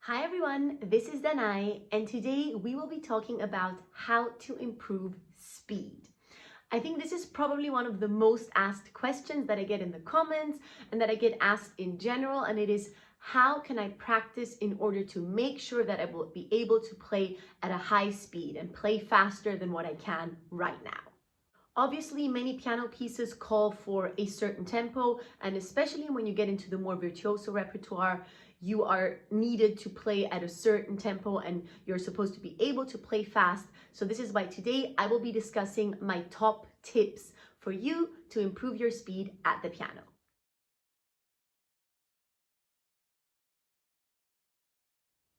Hi everyone, this is Danai, and today we will be talking about how to improve speed. I think this is probably one of the most asked questions that I get in the comments and that I get asked in general, and it is how can I practice in order to make sure that I will be able to play at a high speed and play faster than what I can right now. Obviously, many piano pieces call for a certain tempo, and especially when you get into the more virtuoso repertoire, you are needed to play at a certain tempo and you're supposed to be able to play fast. So this is why today I will be discussing my top tips for you to improve your speed at the piano.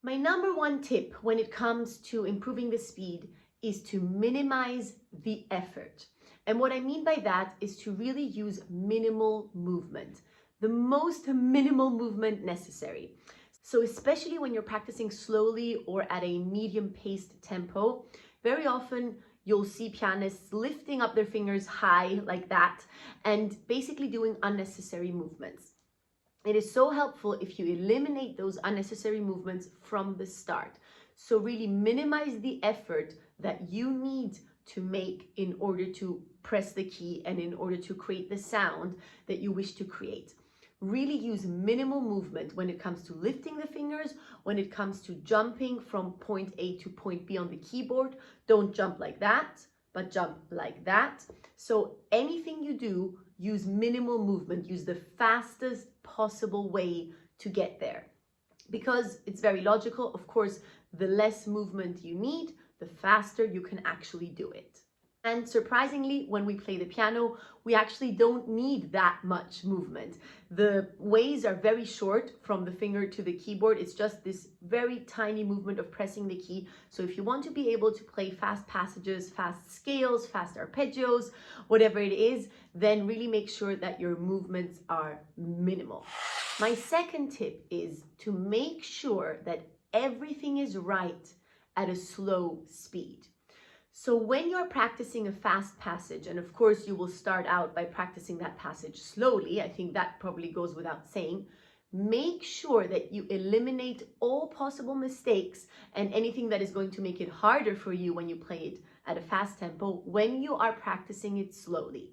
My number one tip when it comes to improving the speed is to minimize the effort. And what I mean by that is to really use minimal movement, the most minimal movement necessary. So especially when you're practicing slowly or at a medium-paced tempo, very often you'll see pianists lifting up their fingers high like that and basically doing unnecessary movements. It is so helpful if you eliminate those unnecessary movements from the start. So really minimize the effort that you need to make in order to press the key and in order to create the sound that you wish to create. Really use minimal movement when it comes to lifting the fingers, when it comes to jumping from point A to point B on the keyboard. Don't jump like that, but jump like that. So anything you do, use minimal movement, use the fastest possible way to get there. Because it's very logical, of course, the less movement you need, the faster you can actually do it. And surprisingly, when we play the piano, we actually don't need that much movement. The ways are very short from the finger to the keyboard. It's just this very tiny movement of pressing the key. So if you want to be able to play fast passages, fast scales, fast arpeggios, whatever it is, then really make sure that your movements are minimal. My second tip is to make sure that everything is right at a slow speed. So when you're practicing a fast passage, and of course you will start out by practicing that passage slowly, I think that probably goes without saying, make sure that you eliminate all possible mistakes and anything that is going to make it harder for you when you play it at a fast tempo when you are practicing it slowly.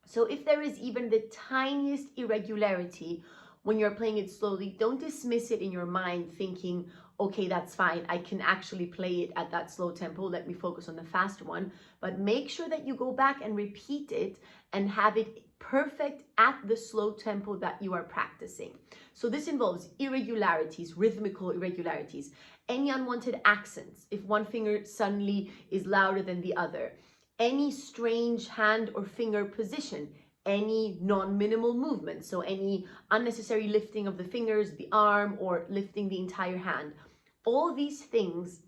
So if there is even the tiniest irregularity when you're playing it slowly, don't dismiss it in your mind thinking, okay, that's fine, I can actually play it at that slow tempo, let me focus on the faster one. But make sure that you go back and repeat it and have it perfect at the slow tempo that you are practicing. So this involves irregularities, rhythmical irregularities, any unwanted accents, if one finger suddenly is louder than the other, any strange hand or finger position, any non-minimal movement, so any unnecessary lifting of the fingers, the arm, or lifting the entire hand. All these things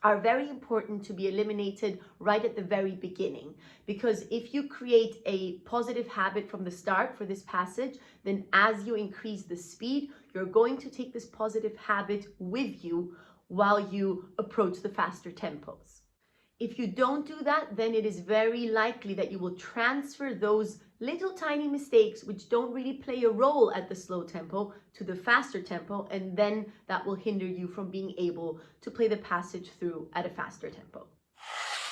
are very important to be eliminated right at the very beginning, because if you create a positive habit from the start for this passage, then as you increase the speed, you're going to take this positive habit with you while you approach the faster tempos. If you don't do that, then it is very likely that you will transfer those little tiny mistakes which don't really play a role at the slow tempo to the faster tempo, and then that will hinder you from being able to play the passage through at a faster tempo.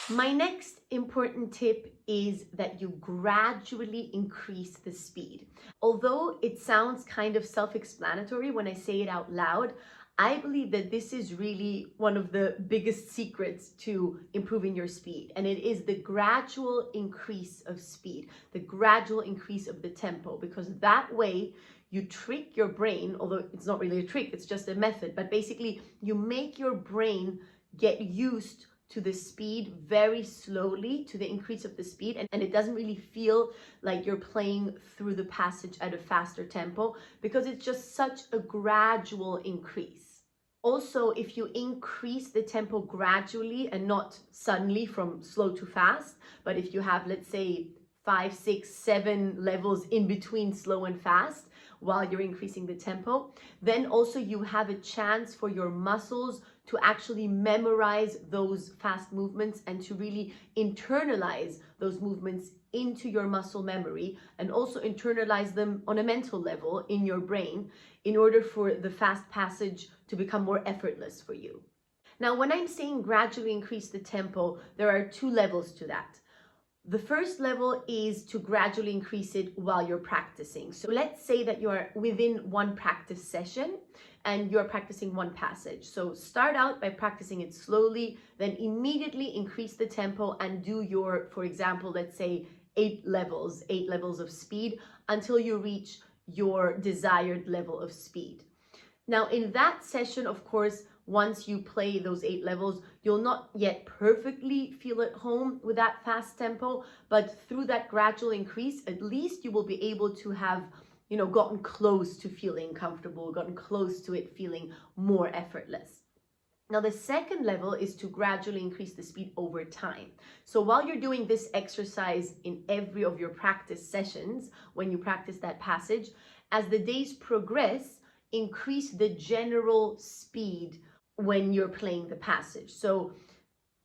My next important tip is that you gradually increase the speed. Although it sounds kind of self-explanatory when I say it out loud, I believe that this is really one of the biggest secrets to improving your speed, and it is the gradual increase of speed, the gradual increase of the tempo, because that way you trick your brain, although it's not really a trick, it's just a method, but basically you make your brain get used to the speed very slowly, to the increase of the speed, and it doesn't really feel like you're playing through the passage at a faster tempo because it's just such a gradual increase. Also, if you increase the tempo gradually and not suddenly from slow to fast, but if you have, let's say, 5, 6, 7 levels in between slow and fast while you're increasing the tempo, then also you have a chance for your muscles to actually memorize those fast movements and to really internalize those movements into your muscle memory, and also internalize them on a mental level in your brain in order for the fast passage to become more effortless for you. Now, when I'm saying gradually increase the tempo, there are two levels to that. The first level is to gradually increase it while you're practicing. So let's say that you are within one practice session and you're practicing one passage. So start out by practicing it slowly, then immediately increase the tempo and do your, for example, let's say 8 levels of speed until you reach your desired level of speed. Now, in that session, of course, once you play those 8 levels, you'll not yet perfectly feel at home with that fast tempo, but through that gradual increase, at least you will be able to have, gotten close to feeling comfortable, gotten close to it feeling more effortless. Now, the second level is to gradually increase the speed over time. So while you're doing this exercise in every of your practice sessions, when you practice that passage, as the days progress, increase the general speed when you're playing the passage. So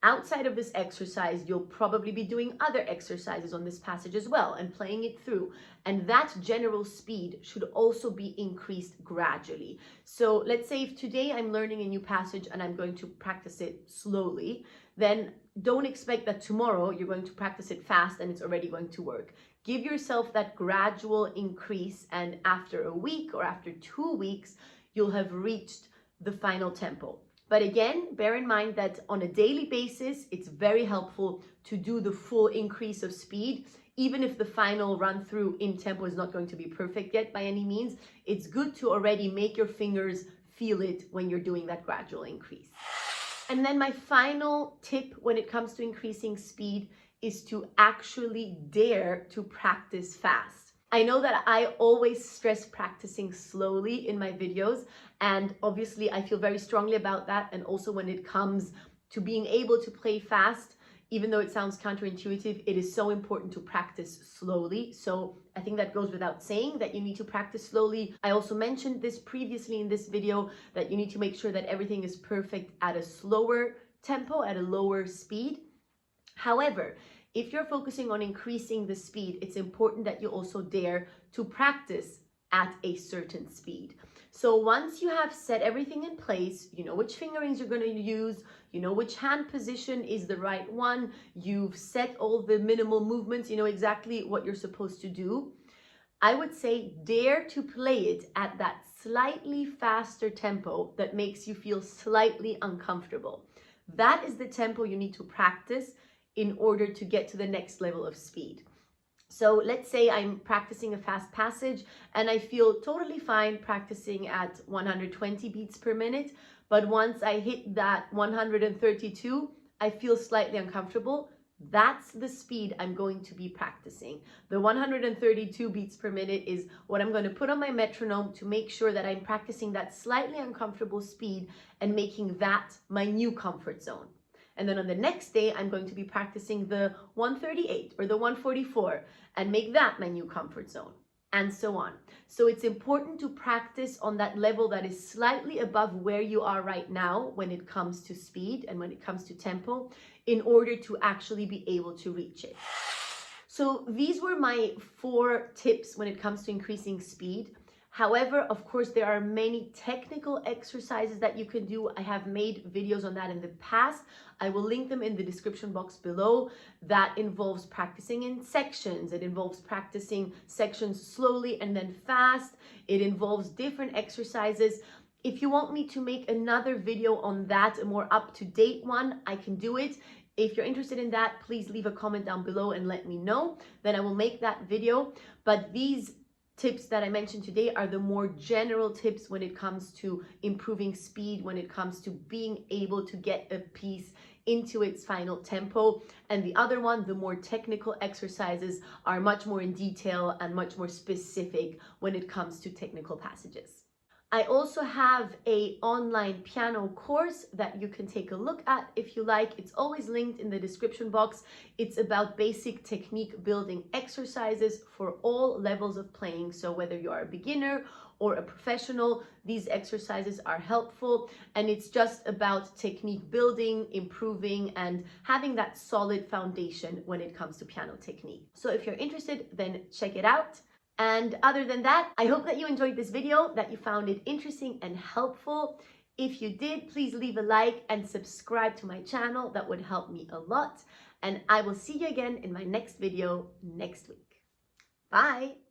outside of this exercise, you'll probably be doing other exercises on this passage as well and playing it through. And that general speed should also be increased gradually. So let's say if today I'm learning a new passage and I'm going to practice it slowly, then don't expect that tomorrow you're going to practice it fast and it's already going to work. Give yourself that gradual increase, and after a week or after 2 weeks, you'll have reached the final tempo. But again, bear in mind that on a daily basis, it's very helpful to do the full increase of speed. Even if the final run through in tempo is not going to be perfect yet by any means, it's good to already make your fingers feel it when you're doing that gradual increase. And then my final tip when it comes to increasing speed is to actually dare to practice fast. I know that I always stress practicing slowly in my videos, and obviously I feel very strongly about that. And also when it comes to being able to play fast, even though it sounds counterintuitive, it is so important to practice slowly. So I think that goes without saying that you need to practice slowly. I also mentioned this previously in this video, that you need to make sure that everything is perfect at a slower tempo, at a lower speed. However, if you're focusing on increasing the speed, it's important that you also dare to practice at a certain speed. So once you have set everything in place, you know which fingerings you're going to use, you know which hand position is the right one, you've set all the minimal movements, you know exactly what you're supposed to do, I would say dare to play it at that slightly faster tempo that makes you feel slightly uncomfortable. That is the tempo you need to practice in order to get to the next level of speed. So let's say I'm practicing a fast passage and I feel totally fine practicing at 120 beats per minute, but once I hit that 132, I feel slightly uncomfortable. That's the speed I'm going to be practicing. The 132 beats per minute is what I'm going to put on my metronome to make sure that I'm practicing that slightly uncomfortable speed and making that my new comfort zone. And then on the next day, I'm going to be practicing the 138 or the 144 and make that my new comfort zone, and so on. So it's important to practice on that level that is slightly above where you are right now when it comes to speed and when it comes to tempo, in order to actually be able to reach it. So these were my 4 tips when it comes to increasing speed. However, of course, there are many technical exercises that you can do. I have made videos on that in the past. I will link them in the description box below. That involves practicing in sections. It involves practicing sections slowly and then fast. It involves different exercises. If you want me to make another video on that, a more up-to-date one, I can do it. If you're interested in that, please leave a comment down below and let me know. Then I will make that video. But these tips that I mentioned today are the more general tips when it comes to improving speed, when it comes to being able to get a piece into its final tempo. And the other one, the more technical exercises, are much more in detail and much more specific when it comes to technical passages. I also have an online piano course that you can take a look at if you like. It's always linked in the description box. It's about basic technique building exercises for all levels of playing. So whether you are a beginner or a professional, these exercises are helpful. And it's just about technique building, improving, and having that solid foundation when it comes to piano technique. So if you're interested, then check it out. And other than that, I hope that you enjoyed this video, that you found it interesting and helpful. If you did, please leave a like and subscribe to my channel. That would help me a lot. And I will see you again in my next video next week. Bye.